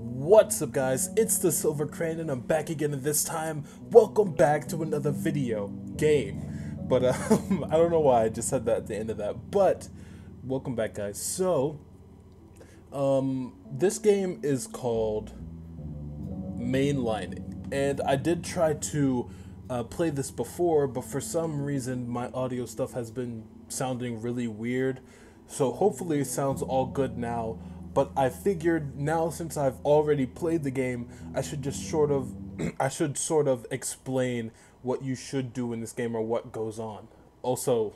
What's up, guys? It's the SilverCrane and I'm back again, and this time welcome back to another video game. But I don't know why I just said that at the end of that, but welcome back, guys. So this game is called Mainlining, and I did try to play this before, but for some reason my audio stuff has been sounding really weird, so hopefully it sounds all good now. But I figured now, since I've already played the game, I should just sort of explain what you should do in this game or what goes on. Also,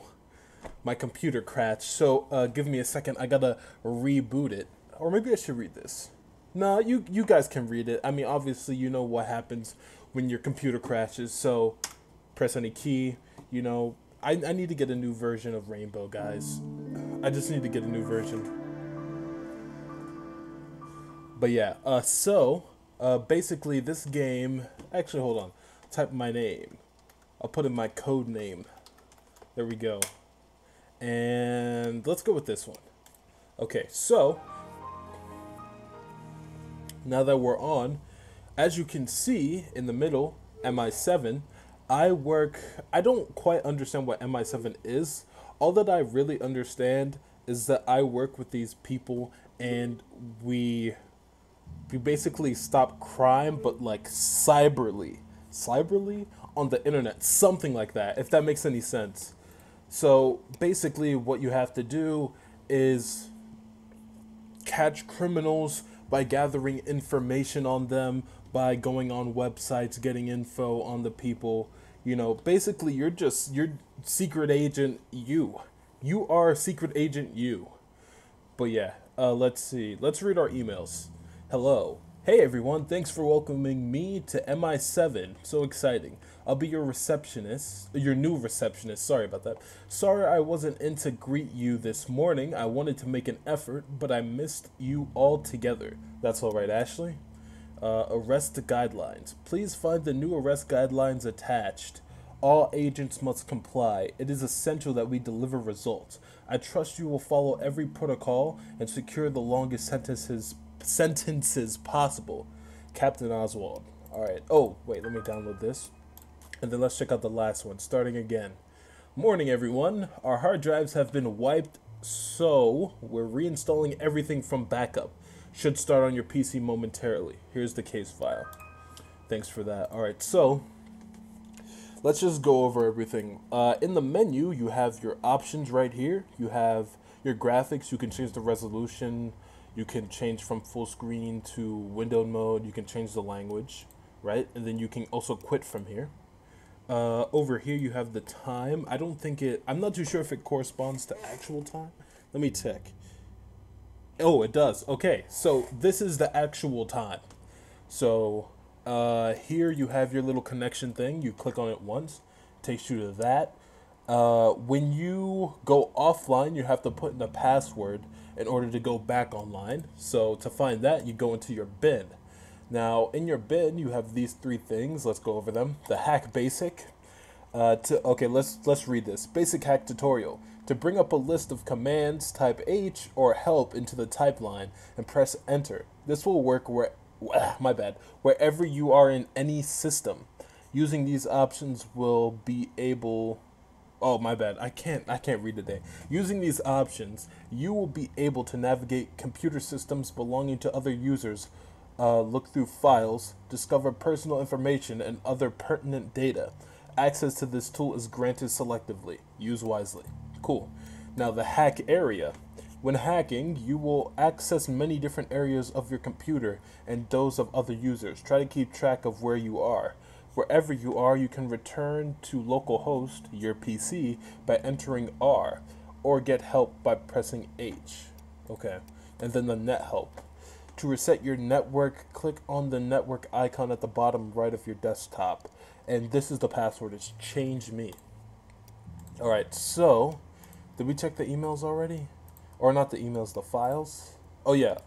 my computer crashed, so give me a second. I gotta reboot it, or maybe I should read this. No, you guys can read it. I mean, obviously you know what happens when your computer crashes. So press any key. You know, I need to get a new version of Rainbow, guys. I just need to get a new version. But yeah, basically this game, actually hold on, type my name. I'll put in my code name. There we go. And let's go with this one. Okay, so now that we're on, as you can see in the middle, MI7, I don't quite understand what MI7 is. All that I really understand is that I work with these people and we basically stop crime, but like cyberly on the internet, something like that, if that makes any sense. So basically what you have to do is catch criminals by gathering information on them, by going on websites, getting info on the people. You know, basically you're secret agent you are secret agent you. But yeah, let's see, let's read our emails. Hello. Hey everyone, thanks for welcoming me to MI7. So exciting. I'll be your receptionist, your new receptionist. Sorry about that. Sorry I wasn't in to greet you this morning. I wanted to make an effort, but I missed you altogether. That's alright, Ashley. Arrest guidelines. Please find the new arrest guidelines attached. All agents must comply. It is essential that we deliver results. I trust you will follow every protocol and secure the longest sentences possible. Captain Oswald. Alright. Oh, wait, let me download this. And then let's check out the last one. Starting again. Morning, everyone. Our hard drives have been wiped, so we're reinstalling everything from backup. Should start on your PC momentarily. Here's the case file. Thanks for that. Alright, so let's just go over everything. In the menu, you have your options right here. You have your graphics. You can change the resolution. You can change from full screen to windowed mode. You can change the language, right? And then you can also quit from here. Over here you have the time. I'm not too sure if it corresponds to actual time. Let me check. Oh, it does. Okay, so this is the actual time. So here you have your little connection thing. You click on it once, takes you to that. When you go offline, you have to put in a password in order to go back online. So to find that, you go into your bin. Now in your bin you have these three things. Let's go over them. The hack basic. Let's read this. Basic hack tutorial. To bring up a list of commands, type H or help into the type line and press enter. This will work wherever you are in any system. Using these options will be able Oh, my bad. I can't read today. Using these options, you will be able to navigate computer systems belonging to other users, look through files, discover personal information, and other pertinent data. Access to this tool is granted selectively. Use wisely. Cool. Now, the hack area. When hacking, you will access many different areas of your computer and those of other users. Try to keep track of where you are. Wherever you are, you can return to localhost, your PC, by entering R, or get help by pressing H. Okay, and then the net help. To reset your network, click on the network icon at the bottom right of your desktop. And this is the password, it's change me. Alright, so, did we check the emails already? Or not the emails, the files? Oh yeah,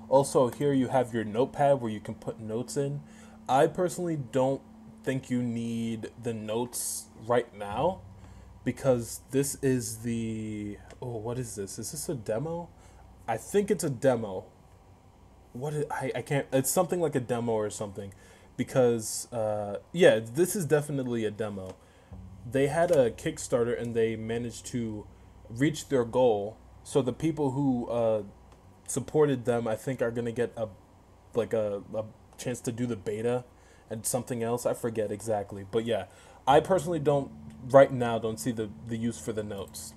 also here you have your notepad where you can put notes in. I personally don't think you need the notes right now because this is the... Oh, what is this? Is this a demo? I think it's a demo. I can't, it's something like a demo or something, because yeah, this is definitely a demo. They had a Kickstarter and they managed to reach their goal. So the people who supported them, I think, are gonna get a chance to do the beta and something else. I forget exactly, but yeah, I personally don't right now don't see the use for the notes.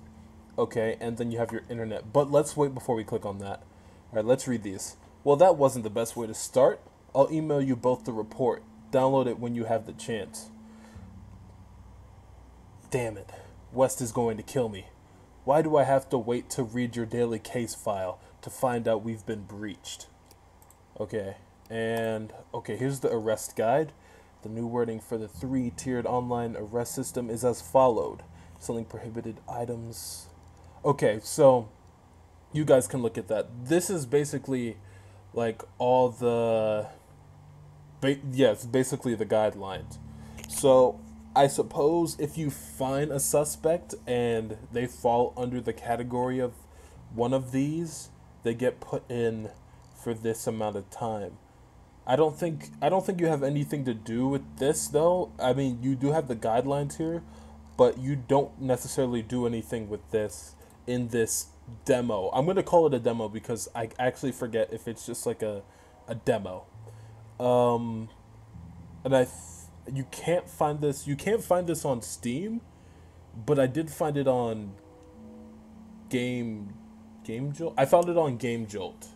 Okay, and then you have your internet. But let's wait before we click on that. All right, let's read these. Well, that wasn't the best way to start. I'll email you both the report. Download it when you have the chance. Damn it. West is going to kill me. Why do I have to wait to read your daily case file to find out we've been breached? Okay, and okay, here's the arrest guide. The new wording for the 3-tiered online arrest system is as followed. Selling prohibited items. Okay, so you guys can look at that. This is basically like all the yes, basically the guidelines. So I suppose if you find a suspect and they fall under the category of one of these, they get put in for this amount of time. I don't think you have anything to do with this though. I mean, you do have the guidelines here, but you don't necessarily do anything with this in this demo. I'm going to call it a demo because I actually forget if it's just like a demo. And you can't find this. You can't find this on Steam, but I did find it on Game Jolt. I found it on Game Jolt.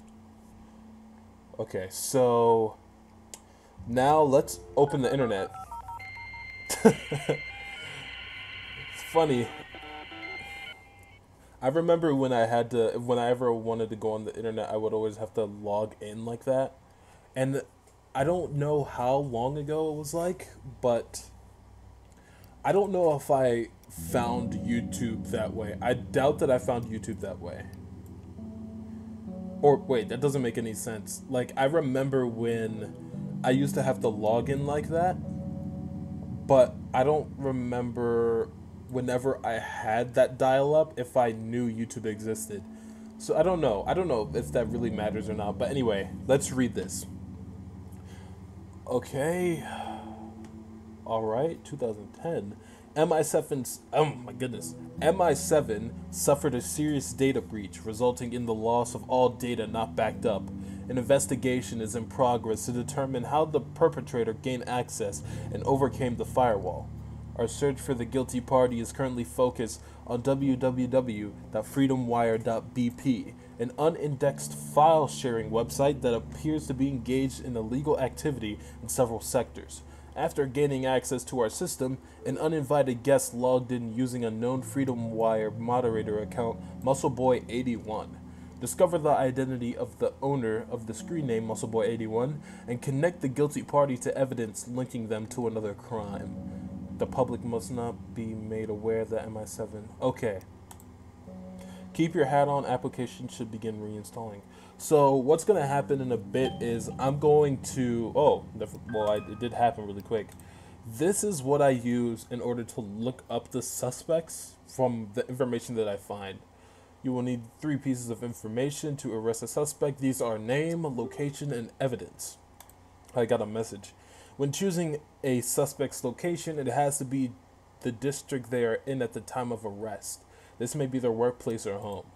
Okay, so now let's open the internet. It's funny. I remember when I ever wanted to go on the internet, I would always have to log in like that. And I don't know how long ago it was like, but I don't know if I found YouTube that way. I doubt that I found YouTube that way. Or wait, that doesn't make any sense. Like, I remember when I used to have to log in like that, but I don't remember whenever I had that dial-up if I knew YouTube existed. So I don't know. I don't know if that really matters or not. But anyway, let's read this. Okay. All right, 2010. MI7's, oh my goodness, MI7 suffered a serious data breach, resulting in the loss of all data not backed up. An investigation is in progress to determine how the perpetrator gained access and overcame the firewall. Our search for the guilty party is currently focused on www.freedomwire.bp, an unindexed file-sharing website that appears to be engaged in illegal activity in several sectors. After gaining access to our system, an uninvited guest logged in using a known Freedom Wire moderator account, MuscleBoy81. Discover the identity of the owner of the screen name MuscleBoy81 and connect the guilty party to evidence linking them to another crime. The public must not be made aware that MI7... Okay. Keep your hat on. Application should begin reinstalling. So what's going to happen in a bit is I'm going to... it did happen really quick. This is what I use in order to look up the suspects from the information that I find. You will need 3 pieces of information to arrest a suspect. These are name, location, and evidence. I got a message. When choosing a suspect's location, it has to be the district they are in at the time of arrest. This may be their workplace or home.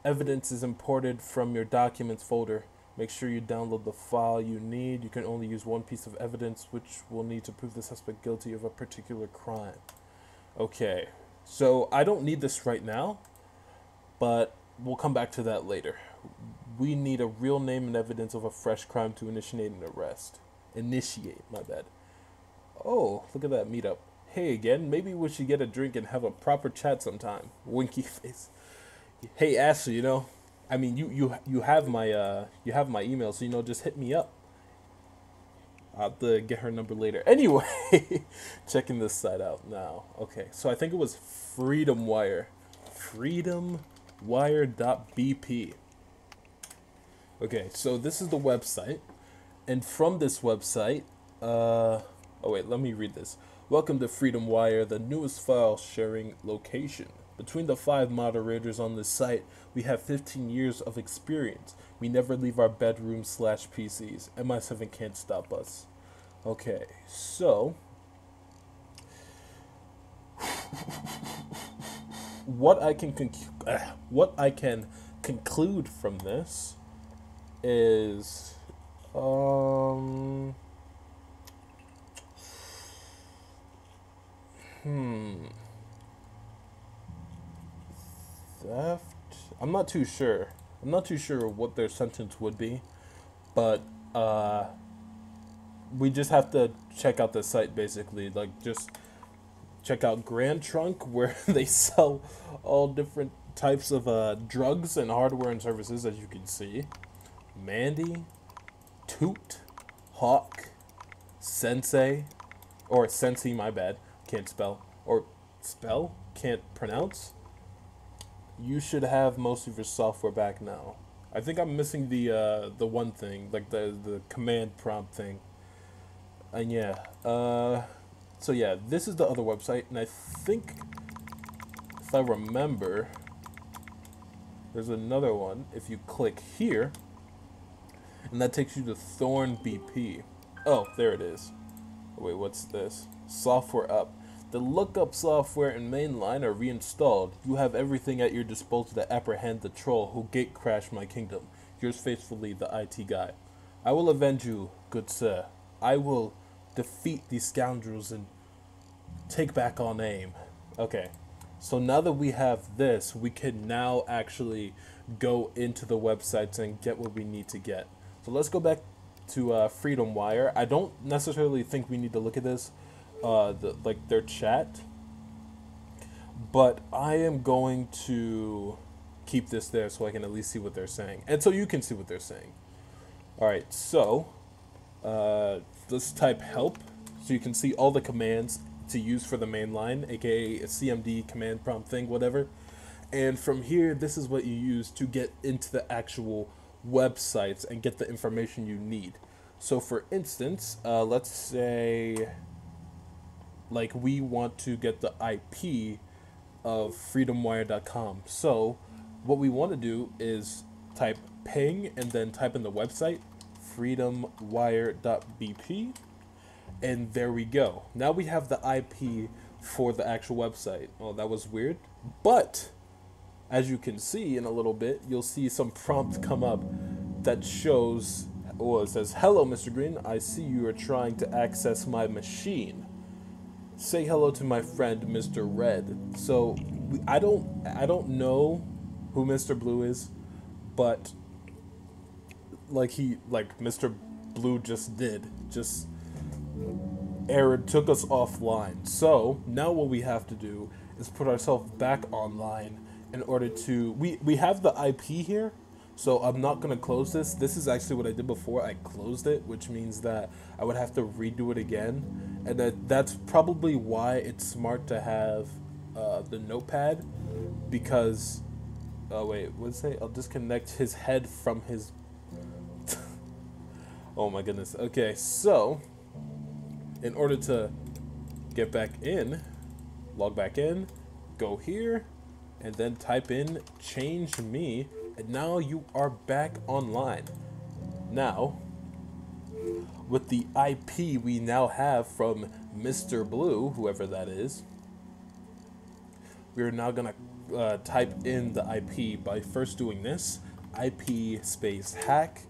Evidence is imported from your documents folder. Make sure you download the file you need. You can only use 1 piece of evidence, which will need to prove the suspect guilty of a particular crime. Okay, so I don't need this right now, but we'll come back to that later. We need a real name and evidence of a fresh crime to initiate an arrest. My bad. Oh, look at that meetup. Hey again, maybe we should get a drink and have a proper chat sometime. Winky face. Hey Ashley, I mean you have my email, so just hit me up. I'll have to get her number later. Anyway, checking this site out now. Okay, so I think it was Freedom Wire. freedomwire.bp. Okay, so this is the website. And from this website, let me read this. Welcome to Freedom Wire, the newest file sharing location. Between the 5 moderators on this site, we have 15 years of experience. We never leave our bedrooms slash PCs. MI7 can't stop us. Okay, so what I can conclude from this is theft. I'm not too sure. I'm not too sure what their sentence would be, but we just have to check out the site basically. Like, just check out Grand Trunk, where they sell all different types of drugs and hardware and services, as you can see. Mandy, Toot, Hawk, Sensei, or Sensei, my bad, can't spell, or spell, can't pronounce. You should have most of your software back now. I think I'm missing the one thing, like the command prompt thing. And yeah, so yeah, this is the other website, and I think, if I remember, there's another one. If you click here, and that takes you to Thorn BP. Oh, there it is. Oh, wait, what's this? Software up. The lookup software and mainline are reinstalled. You have everything at your disposal to apprehend the troll who gatecrashed my kingdom. Yours faithfully, the IT guy. I will avenge you, good sir. I will defeat these scoundrels and take back our name. Okay, so now that we have this, we can now actually go into the websites and get what we need to get. So let's go back to Freedom Wire. I don't necessarily think we need to look at this, like their chat, but I am going to keep this there so I can at least see what they're saying, and so you can see what they're saying. All right, so let's type help so you can see all the commands to use for the main line, aka a CMD command prompt thing, whatever. And from here, this is what you use to get into the actual websites and get the information you need. So for instance, let's say like we want to get the IP of freedomwire.com. So what we want to do is type ping and then type in the website freedomwire.bp, and there we go. Now we have the IP for the actual website. Oh, that was weird. But as you can see in a little bit, you'll see some prompt come up that shows, well, it says, "Hello, Mr. Green. I see you are trying to access my machine. Say hello to my friend, Mr. Red." So I don't know who Mr. Blue is, but like Mr. Blue just took us offline. So now what we have to do is put ourselves back online in order to, we have the IP here, so I'm not going to close this. This is actually what I did before. I closed it, which means that I would have to redo it again, and that's probably why it's smart to have the notepad, because wait, what's it say? I'll disconnect his head from his oh my goodness. Okay, so in order to get back in, log back in, go here, and then type in change me, and now you are back online. Now, with the IP we now have from Mr. Blue, whoever that is, we're now gonna type in the IP by first doing this, IP space hack,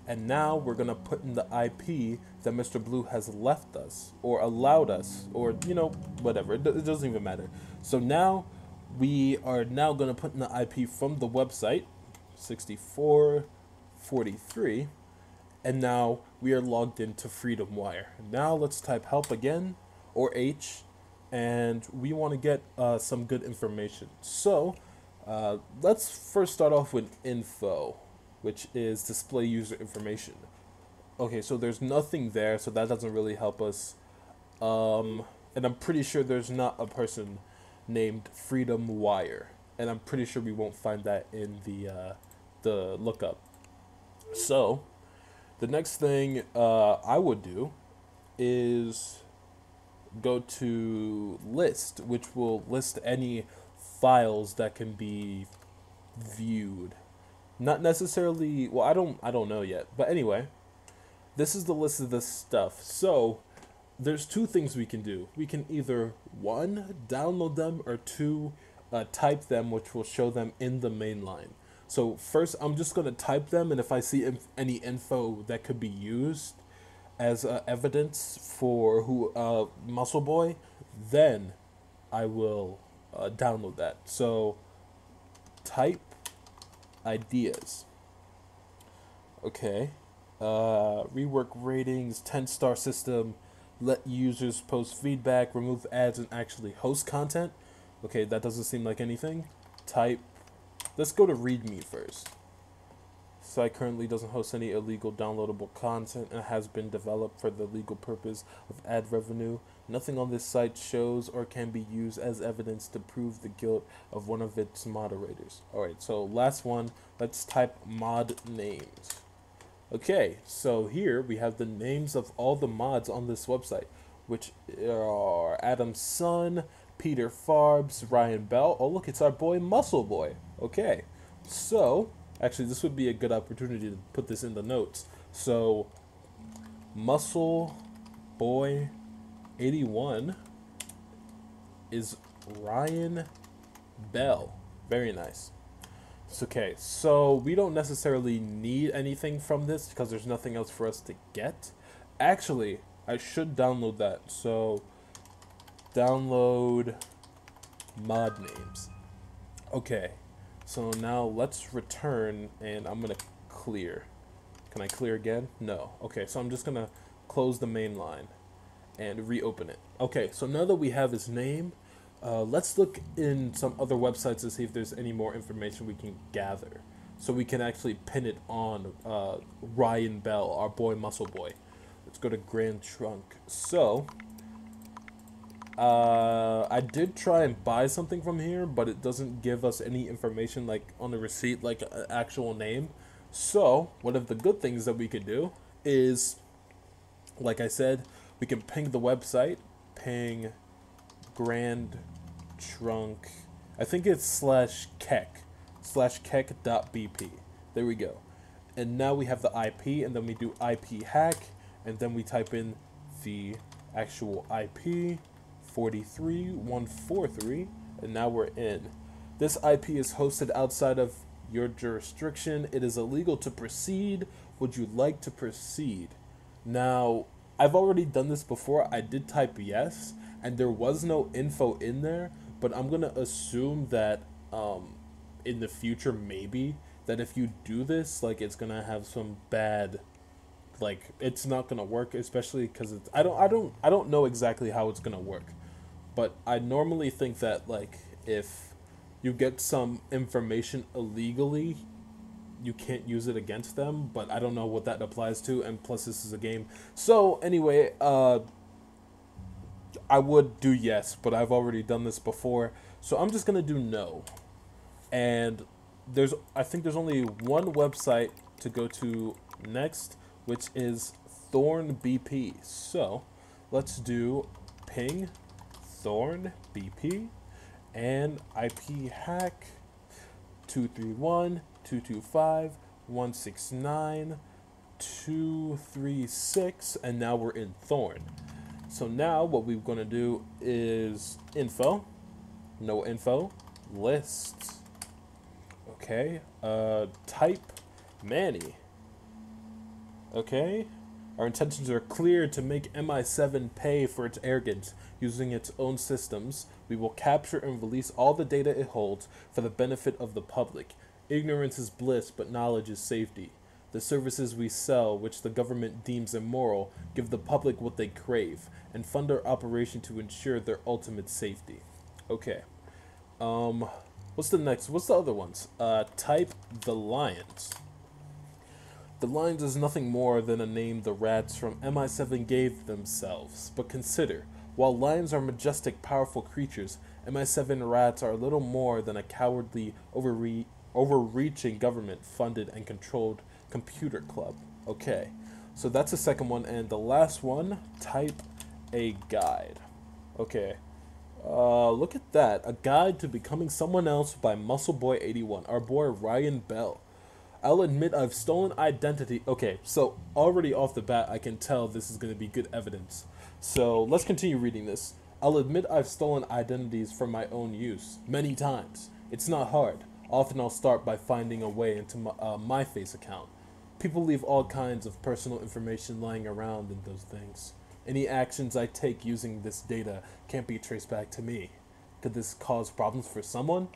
and now we're gonna put in the IP that Mr. Blue has left us, or allowed us, or, you know, whatever, it doesn't even matter. So now, we are now gonna put in the IP from the website, 6443, and now we are logged into Freedom Wire. Now let's type help again, or H, and we wanna get some good information. So, let's first start off with info, which is display user information. Okay, so there's nothing there, so that doesn't really help us. And I'm pretty sure there's not a person named Freedom Wire, and I'm pretty sure we won't find that in the lookup. So the next thing I would do is go to list, which will list any files that can be viewed. Not necessarily, well, I don't know yet. But anyway, this is the list of the stuff. So there's two things we can do. We can either, one, download them, or two, type them, which will show them in the main line. So first, I'm just going to type them, and if I see any info that could be used as evidence for who Muscle Boy, then I will download that. So type ideas. Okay. Rework ratings, 10-star system, let users post feedback, remove ads, and actually host content. Okay, that doesn't seem like anything. Type. Let's go to README first. Site currently doesn't host any illegal downloadable content and has been developed for the legal purpose of ad revenue. Nothing on this site shows or can be used as evidence to prove the guilt of one of its moderators. Alright, so last one, let's type mod names. Okay, so here we have the names of all the mods on this website, which are Adam Sun, Peter Farbs, Ryan Bell. Oh look, it's our boy Muscle Boy. Okay, so actually this would be a good opportunity to put this in the notes. So Muscle Boy 81 is Ryan Bell. Very nice. It's okay, so we don't necessarily need anything from this because there's nothing else for us to get. Actually, I should download that. So download mod names. Okay, so now let's return, and I'm gonna clear. Can I clear again? No. Okay, so I'm just gonna close the main line and reopen it. Okay, so now that we have his name, let's look in some other websites to see if there's any more information we can gather, so we can actually pin it on Ryan Bell, our boy Muscle Boy. Let's go to Grand Trunk. So I did try and buy something from here, but it doesn't give us any information like on the receipt, like an actual name. So one of the good things that we could do is, like I said, we can ping the website, ping Grand Trunk, I think it's /kek.bp. There we go. And now we have the IP, and then we do IP hack, and then we type in the actual IP 43143, and now we're in. This IP is hosted outside of your jurisdiction. It is illegal to proceed. Would you like to proceed? Now, I've already done this before. I did type yes, and there was no info in there, but I'm gonna assume that in the future, maybe, that if you do this, like, it's gonna have some bad, like, it's not gonna work, especially because it's, I don't know exactly how it's gonna work, but I normally think that, like, if you get some information illegally, you can't use it against them, but I don't know what that applies to, and plus this is a game. So anyway, I would do yes, but I've already done this before, so I'm just gonna do no. And I think there's only one website to go to next, which is Thorn BP. So let's do ping Thorn BP and IP hack 231.225.169.236, and now we're in Thorn. So now what we're going to do is info, no info, lists. Okay, type Manny. Okay, our intentions are clear to make MI7 pay for its arrogance using its own systems. We will capture and release all the data it holds for the benefit of the public. Ignorance is bliss, but knowledge is safety. The services we sell, which the government deems immoral, give the public what they crave, and fund our operation to ensure their ultimate safety. Okay. What's the next? What's the other ones? Type the Lions. The Lions is nothing more than a name the rats from MI7 gave themselves. But consider, while lions are majestic, powerful creatures, MI7 rats are little more than a cowardly, overreaching government-funded and controlled computer club. Okay, so that's the second one, and the last one, type a guide. Okay, Look at that. A Guide to Becoming Someone Else by MuscleBoy81. Our boy Ryan Bell. I'll admit I've stolen identity. Okay, so already off the bat, I can tell this is going to be good evidence. So let's continue reading this. I'll admit I've stolen identities for my own use. Many times. It's not hard. Often I'll start by finding a way into my MyFace account. People leave all kinds of personal information lying around in those things. Any actions I take using this data can't be traced back to me. Could this cause problems for someone?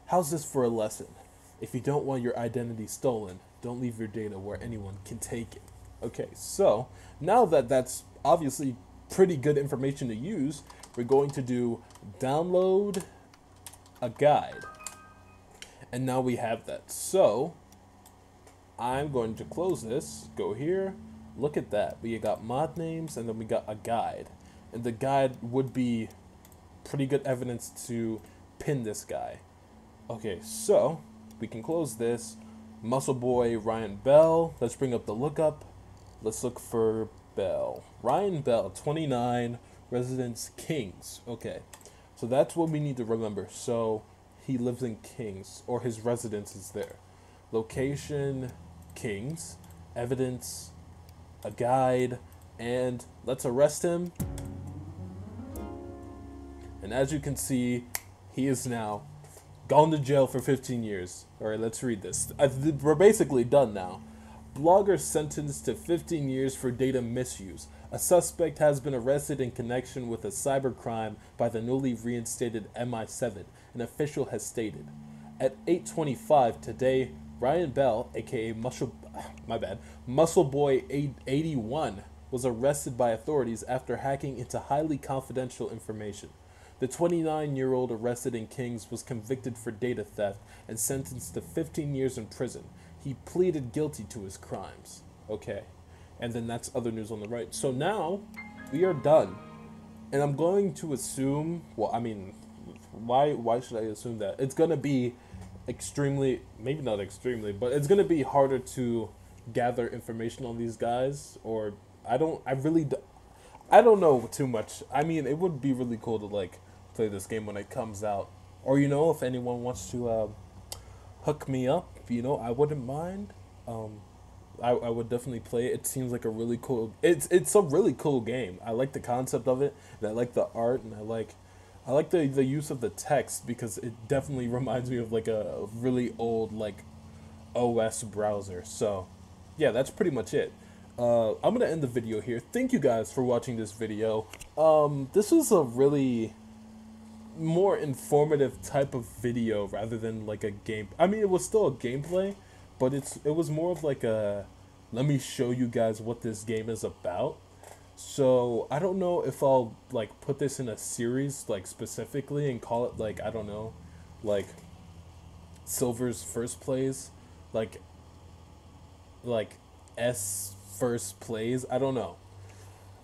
How's this for a lesson? If you don't want your identity stolen, don't leave your data where anyone can take it. Okay, so now that that's obviously pretty good information to use, we're going to do download a guide. And now we have that. So I'm going to close this, go here, look at that. We got mod names and then we got a guide. And the guide would be pretty good evidence to pin this guy. Okay, so we can close this. Muscle Boy Ryan Bell. Let's bring up the lookup. Let's look for Bell. Ryan Bell, 29, residence Kings. Okay, so that's what we need to remember. So he lives in Kings, or his residence is there. Location, Kings. Evidence, a guide, and let's arrest him. And as you can see, he is now gone to jail for 15 years. Alright, let's read this. We're basically done now. Blogger sentenced to 15 years for data misuse. A suspect has been arrested in connection with a cybercrime by the newly reinstated MI7, an official has stated. At 8:25 today, Ryan Bell, aka Muscle Boy 81, was arrested by authorities after hacking into highly confidential information. The 29-year-old arrested in Kings was convicted for data theft and sentenced to 15 years in prison. He pleaded guilty to his crimes. Okay, and then that's other news on the right. So now we are done, and I'm going to assume. Well, I mean, why should I assume that? It's gonna be extremely, maybe not extremely, but it's gonna be harder to gather information on these guys. Or I don't know too much. I mean, it would be really cool to like play this game when it comes out, or you know, if anyone wants to hook me up, you know, I wouldn't mind. I would definitely play it. It seems like a really cool. It's a really cool game. I like the concept of it, and I like the art, and I like the use of the text, because it definitely reminds me of like a really old like OS browser. So yeah, that's pretty much it. I'm gonna end the video here. Thank you guys for watching this video. This was a really more informative type of video rather than like a game. I mean, it was still a gameplay, but it was more of like a, let me show you guys what this game is about. So I don't know if I'll like put this in a series like specifically and call it like, I don't know, like Silver's first plays, like S first plays, I don't know.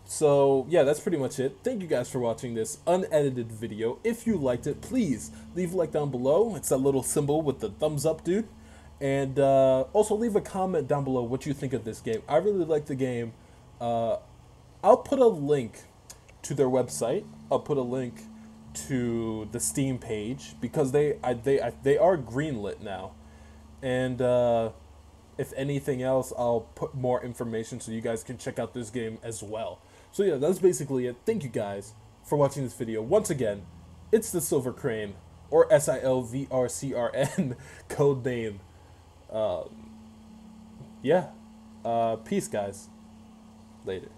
So yeah, that's pretty much it. Thank you guys for watching this unedited video. If you liked it, please leave a like down below. It's that little symbol with the thumbs up, dude. And also leave a comment down below what you think of this game. I really like the game. I'll put a link to their website. I'll put a link to the Steam page, because they are greenlit now. And if anything else, I'll put more information so you guys can check out this game as well. So yeah, that's basically it. Thank you guys for watching this video. Once again, it's the Silver Crane, or SILVRCRN code name. Yeah. Peace, guys. Later.